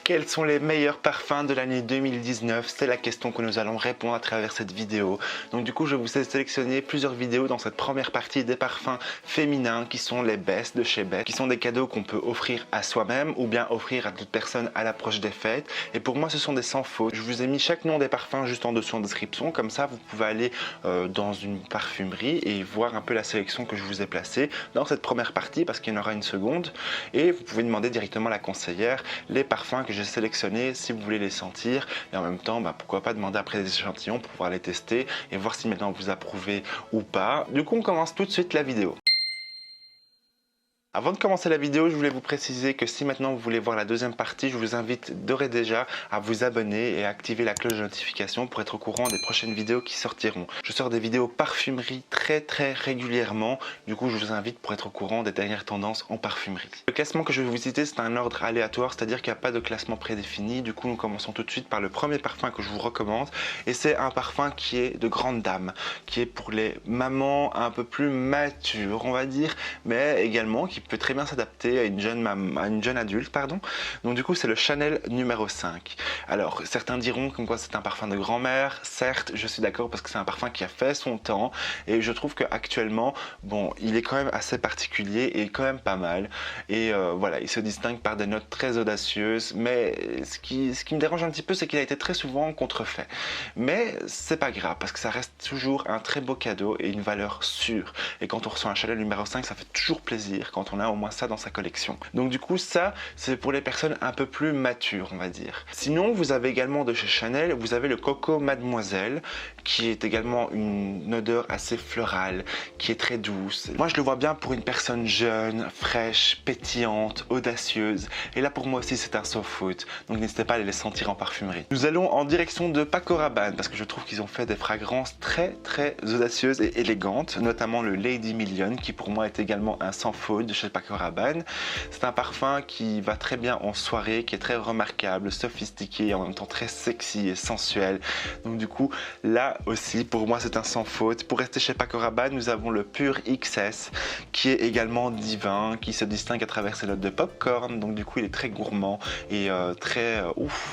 Quels sont les meilleurs parfums de l'année 2019? C'est la question que nous allons répondre à travers cette vidéo. Donc du coup, je vous ai sélectionné plusieurs vidéos dans cette première partie des parfums féminins qui sont les best de chez Best, qui sont des cadeaux qu'on peut offrir à soi-même ou bien offrir à d'autres personnes à l'approche des fêtes. Et pour moi, ce sont des sans faute. Je vous ai mis chaque nom des parfums juste en dessous en description. Comme ça, vous pouvez aller dans une parfumerie et voir un peu la sélection que je vous ai placée dans cette première partie parce qu'il y en aura une seconde. Et vous pouvez demander directement à la conseillère les parfums que j'ai sélectionnés si vous voulez les sentir. Et en même temps, pourquoi pas demander après des échantillons pour pouvoir les tester et voir si maintenant vous approuvez ou pas. Du coup, on commence tout de suite la vidéo. Avant de commencer la vidéo, je voulais vous préciser que si maintenant vous voulez voir la deuxième partie, je vous invite d'ores et déjà à vous abonner et à activer la cloche de notification pour être au courant des prochaines vidéos qui sortiront. Je sors des vidéos parfumerie très régulièrement, du coup je vous invite pour être au courant des dernières tendances en parfumerie. Le classement que je vais vous citer, c'est un ordre aléatoire, c'est-à-dire qu'il n'y a pas de classement prédéfini. Du coup nous commençons tout de suite par le premier parfum que je vous recommande, et c'est un parfum qui est de grande dame, qui est pour les mamans un peu plus matures on va dire, mais également qui peut très bien s'adapter à une jeune adulte, pardon. Donc du coup c'est le Chanel numéro 5. Alors certains diront comme quoi c'est un parfum de grand-mère. Certes, je suis d'accord parce que c'est un parfum qui a fait son temps et je trouve qu'actuellement, bon, il est quand même assez particulier et quand même pas mal. Et voilà, il se distingue par des notes très audacieuses, mais ce qui me dérange un petit peu, c'est qu'il a été très souvent contrefait. Mais c'est pas grave parce que ça reste toujours un très beau cadeau et une valeur sûre. Et quand on reçoit un Chanel numéro 5, ça fait toujours plaisir quand on a au moins ça dans sa collection. Donc du coup ça c'est pour les personnes un peu plus matures on va dire. Sinon vous avez également de chez Chanel, vous avez le Coco Mademoiselle qui est également une odeur assez florale, qui est très douce. Moi je le vois bien pour une personne jeune, fraîche, pétillante, audacieuse, et là pour moi aussi c'est un soft food, donc n'hésitez pas à aller les sentir en parfumerie. Nous allons en direction de Paco Rabanne parce que je trouve qu'ils ont fait des fragrances très audacieuses et élégantes, notamment le Lady Million qui pour moi est également un sans faute de chez Paco Rabanne. C'est un parfum qui va très bien en soirée, qui est très remarquable, sophistiqué et en même temps très sexy et sensuel. Donc du coup là aussi pour moi c'est un sans faute. Pour rester chez Paco Rabanne, nous avons le Pur XS qui est également divin, qui se distingue à travers ses notes de popcorn. Donc du coup il est très gourmand et très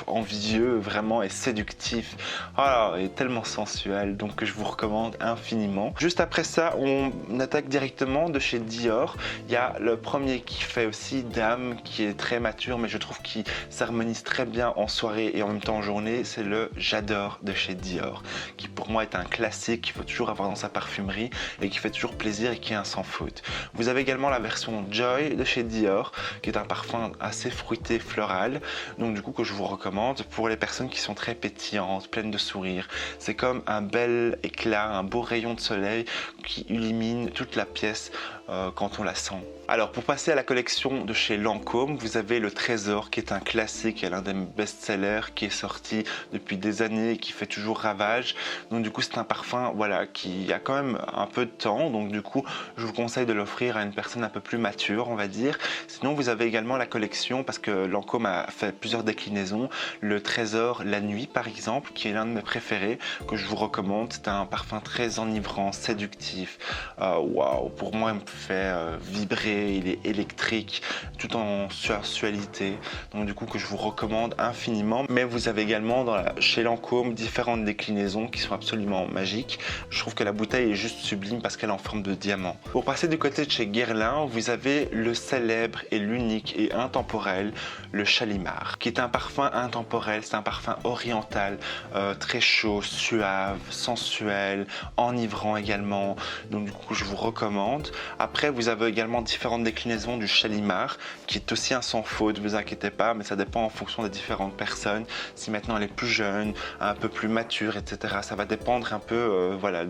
envieux vraiment et séductif. Oh, et tellement sensuel, donc que je vous recommande infiniment. Juste après ça on attaque directement de chez Dior. Il y a le premier qui fait aussi dame, qui est très mature, mais je trouve qu'il s'harmonise très bien en soirée et en même temps en journée. C'est le J'adore de chez Dior, qui pour moi est un classique qu'il faut toujours avoir dans sa parfumerie et qui fait toujours plaisir et qui est un sans faute. Vous avez également la version Joy de chez Dior, qui est un parfum assez fruité, floral, donc du coup que je vous recommande pour les personnes qui sont très pétillantes, pleines de sourires. C'est comme un bel éclat, un beau rayon de soleil qui illumine toute la pièce quand on la sent. Alors pour passer à la collection de chez Lancôme, vous avez le Trésor qui est un classique et l'un des best-sellers qui est sorti depuis des années et qui fait toujours ravage. Donc du coup c'est un parfum voilà, qui a quand même un peu de temps, donc du coup je vous conseille de l'offrir à une personne un peu plus mature on va dire. Sinon vous avez également la collection, parce que Lancôme a fait plusieurs déclinaisons, le Trésor La Nuit par exemple, qui est l'un de mes préférés, que je vous recommande. C'est un parfum très enivrant, séductif, waouh, pour moi il me fait vibrer. Il est électrique tout en sensualité, donc du coup que je vous recommande infiniment. Mais vous avez également chez Lancôme différentes déclinaisons qui sont absolument magiques. Je trouve que la bouteille est juste sublime parce qu'elle est en forme de diamant. Pour passer du côté de chez Guerlain, vous avez le célèbre et l'unique et intemporel, le Shalimar, qui est un parfum intemporel. C'est un parfum oriental, très chaud, suave, sensuel, enivrant également, donc du coup je vous recommande. Après vous avez également différentes déclinaisons du Shalimar qui est aussi un sans faute, vous inquiétez pas, mais ça dépend en fonction des différentes personnes. Si maintenant elle est plus jeune, un peu plus mature, etc., ça va dépendre un peu voilà,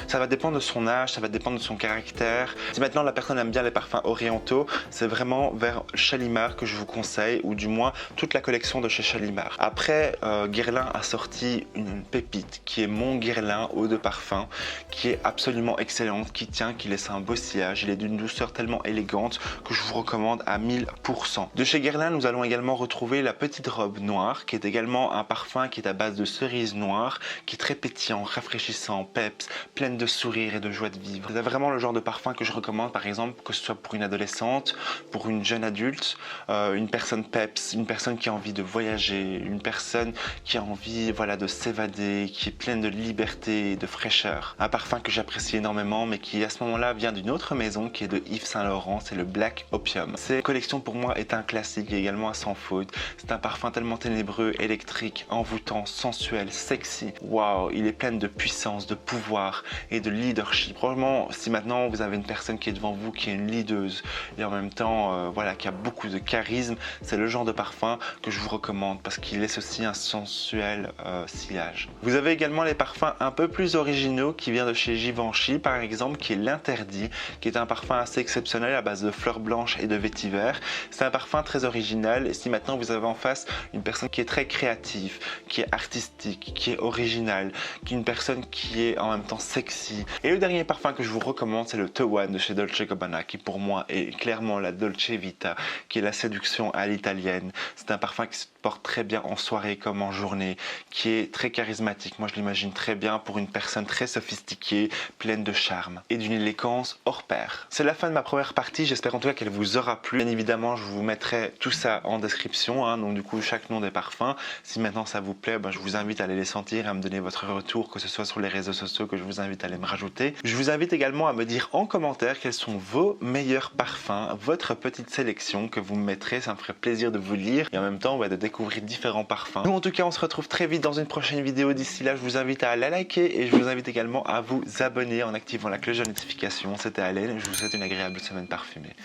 ça va dépendre de son âge, ça va dépendre de son caractère. Si maintenant la personne aime bien les parfums orientaux, c'est vraiment vers Shalimar que je vous conseille, ou du moins toute la collection de chez Shalimar. Après Guerlain a sorti une pépite qui est mon Guerlain eau de parfum, qui est absolument excellente, qui tient, qui laisse un beau sillage. Il est d'une douceur tellement élégante que je vous recommande à 1000%. De chez Guerlain, nous allons également retrouver la petite robe noire, qui est également un parfum qui est à base de cerise noire, qui est très pétillant, rafraîchissant, peps, pleine de sourire et de joie de vivre. C'est vraiment le genre de parfum que je recommande, par exemple, que ce soit pour une adolescente, pour une jeune adulte, une personne peps, une personne qui a envie de voyager, une personne qui a envie, voilà, de s'évader, qui est pleine de liberté et de fraîcheur. Un parfum que j'apprécie énormément, mais qui à ce moment-là vient d'une autre maison qui est de Yves Saint Laurent, c'est le Black Opium. Cette collection pour moi est un classique et également un sans faute. C'est un parfum tellement ténébreux, électrique, envoûtant, sensuel, sexy. Waouh, il est plein de puissance, de pouvoir et de leadership. Probablement, si maintenant vous avez une personne qui est devant vous, qui est une leaduse et en même temps, voilà, qui a beaucoup de charisme, c'est le genre de parfum que je vous recommande parce qu'il laisse aussi un sensuel sillage. Vous avez également les parfums un peu plus originaux qui viennent de chez Givenchy, par exemple, qui est l'Interdit, qui est un parfum assez exceptionnel à base de fleurs blanches et de vétiver. C'est un parfum très original et si maintenant vous avez en face une personne qui est très créative, qui est artistique, qui est originale, qui est une personne qui est en même temps sexy. Et le dernier parfum que je vous recommande, c'est le The One de chez Dolce & Gabbana, qui pour moi est clairement la Dolce Vita, qui est la séduction à l'italienne. C'est un parfum qui se porte très bien en soirée comme en journée, qui est très charismatique. Moi je l'imagine très bien pour une personne très sophistiquée, pleine de charme et d'une élégance hors pair. C'est la fin de ma première partie, j'espère en tout cas qu'elle vous aura plu. Bien évidemment je vous mettrai tout ça en description, donc du coup chaque nom des parfums. Si maintenant ça vous plaît, je vous invite à aller les sentir et à me donner votre retour, que ce soit sur les réseaux sociaux, que je vous invite à aller me rajouter. Je vous invite également à me dire en commentaire quels sont vos meilleurs parfums, votre petite sélection que vous me mettrez, ça me ferait plaisir de vous lire et en même temps de découvrir différents parfums. Nous en tout cas on se retrouve très vite dans une prochaine vidéo. D'ici là je vous invite à la liker et je vous invite également à vous abonner en activant la cloche de notification. C'était Alain, je vous souhaite une agréable semaine parfumée.